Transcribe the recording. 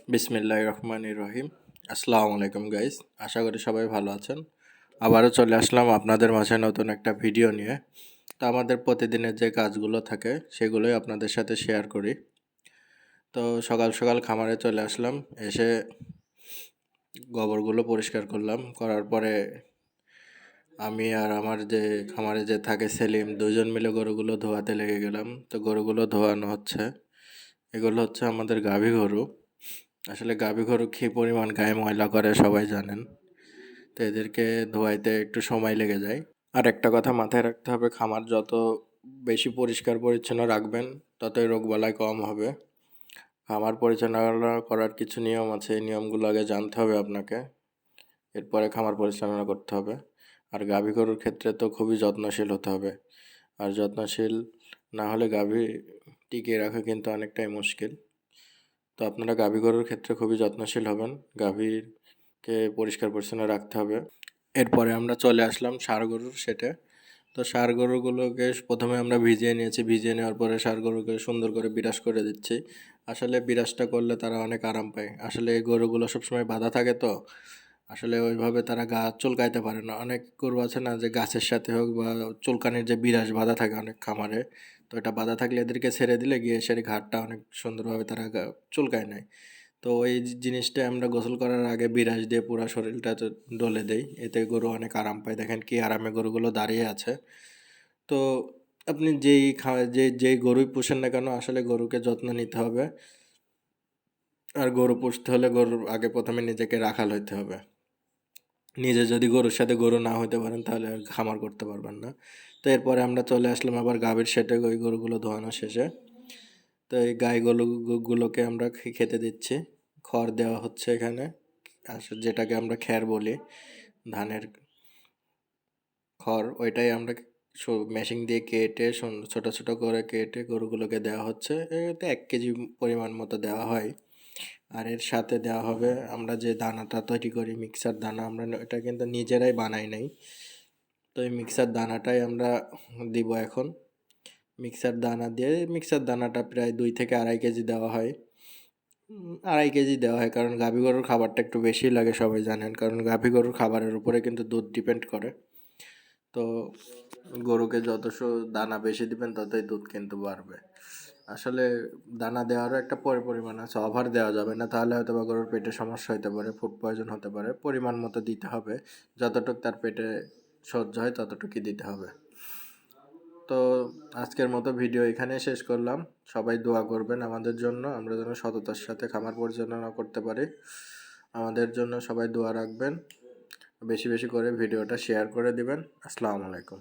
বিসমিল্লাহির রহমানির রহিম। আসসালামু আলাইকুম গাইস, আশা করি সবাই ভালো আছেন। আবারও চলে আসলাম আপনাদের মাঝে নতুন একটা ভিডিও নিয়ে। তো আমাদের প্রতিদিনের যে কাজগুলো থাকে সেগুলোই আপনাদের সাথে শেয়ার করি। তো সকাল সকাল খামারে চলে আসলাম, এসে গোবরগুলো পরিষ্কার করলাম। করার পরে আমি আর আমার যে খামারে যে থাকে সেলিম, দুজন মিলে গরুগুলো ধোয়াতে লেগে গেলাম। তো গরুগুলো ধোয়ানো হচ্ছে। এগুলো হচ্ছে আমাদের গাভী গরু। আসলে গাভী গরু কী পরিমাণ গায়ে ময়লা করে সবাই জানেন। তো এদেরকে ধোয়াইতে একটু সময় লেগে যায়। আর একটা কথা মাথায় রাখতে হবে, খামার যত বেশি পরিষ্কার পরিচ্ছন্ন রাখবেন ততই রোগবালাই কম হবে। খামার পরিচালনা করার কিছু নিয়ম আছে, এই নিয়মগুলো আগে জানতে হবে আপনাকে, এরপরে খামার পরিচালনা করতে হবে। আর গাভী গরুর ক্ষেত্রে তো খুবই যত্নশীল হতে হবে। আর যত্নশীল না হলে গাভী টিকিয়ে রাখা কিন্তু অনেকটাই মুশকিল। তো আপনারা গাভী গরুর ক্ষেত্রে খুবই যত্নশীল হবেন, গাভীরকে পরিষ্কার পরিচ্ছন্ন রাখতে হবে। এরপরে আমরা চলে আসলাম ষাঁড় গরুর সেটে। তো ষাঁড় গরুগুলোকে প্রথমে আমরা ভিজিয়ে নিয়েছি, ভিজিয়ে নেওয়ার পরে ষাঁড় গরুকে সুন্দর করে বিরাস করে দিচ্ছি। আসলে বিরাসটা করলে তারা অনেক আরাম পায়। আসলে এই গরুগুলো সবসময় বাঁধা থাকে, তো আসলে ওইভাবে তারা গা চুলকাইতে পারে না। অনেক গরু আছে না, যে গাছের সাথে হোক বা চুলকানির যে বিরাস বাঁধা থাকে অনেক খামারে, তো এটা বাঁধা থাকলে এদেরকে ছেড়ে দিলে গিয়ে সে ঘাটটা অনেক সুন্দরভাবে তারা চুলকায় নেয়। তো এই জিনিসটা আমরা গোসল করার আগে বিরাস দিয়ে পুরো শরীরটা ডলে দেই, এতে গরু অনেক আরাম পায়। দেখেন কি আরামে গরুগুলো দাঁড়িয়ে আছে। তো আপনি যেই গরুই পুষেন না কেন, আসলে গরুকে যত্ন নিতে হবে। আর গরু পুষতে হলে গরুর আগে প্রথমে নিজেকে রাখাল হইতে হবে। নিজে যদি গরুর সাথে গরু না হইতে পারেন তাহলে আর খামার করতে পারবেন না। তো এরপরে আমরা চলে আসলাম আবার গাভীর সেটে, ওই গরুগুলো ধোয়ানো শেষে। তো এই গুলোকে আমরা খেতে দিচ্ছি। খড় দেওয়া হচ্ছে এখানে, আসলে যেটাকে আমরা খ্যার বলি, ধানের খড়, ওইটাই আমরা মেশিন দিয়ে কেটে ছোট ছোট করে কেটে গরুগুলোকে দেওয়া হচ্ছে। এতে 1 কেজি পরিমাণ মতো দেওয়া হয়। আর এর সাথে দেওয়া হবে আমরা যে দানাটা তৈরি করি, মিক্সার দানা, আমরা এটা কিন্তু নিজেরাই বানাই নাই। তো এই মিক্সার দানাটাই আমরা দিব এখন। মিক্সার দানাটা প্রায় 2 থেকে 2.5 কেজি দেওয়া হয়। 2.5 কেজি দেওয়া হয় কারণ গাভী গরুর খাবারটা একটু বেশি লাগে, সবাই জানেন, কারণ গাভী গরুর খাবারের উপরে কিন্তু দুধ ডিপেন্ড করে। তো গরুকে দানা বেশি দিবেন ততই দুধ কিন্তু বাড়বে। আসলে দানা দেওয়ারও একটা পরিমাণ আছে, ওভার দেওয়া যাবে না, তাহলে হয়তো বা গরুর পেটে সমস্যা হতে পারে, ফুড পয়জন হতে পারে। পরিমাণ মতো দিতে হবে, যতটুকু তার পেটে সহ্য হয় ততটুকুই দিতে হবে। তো আজকের মতো ভিডিও এখানে শেষ করলাম। সবাই দোয়া করবেন আমাদের জন্য, আমরা যেন সততার সাথে খামার পরিচালনা করতে পারি। আমাদের জন্য সবাই দোয়া রাখবেন, বেশি বেশি করে ভিডিওটা শেয়ার করে দিবেন। আসসালামু আলাইকুম।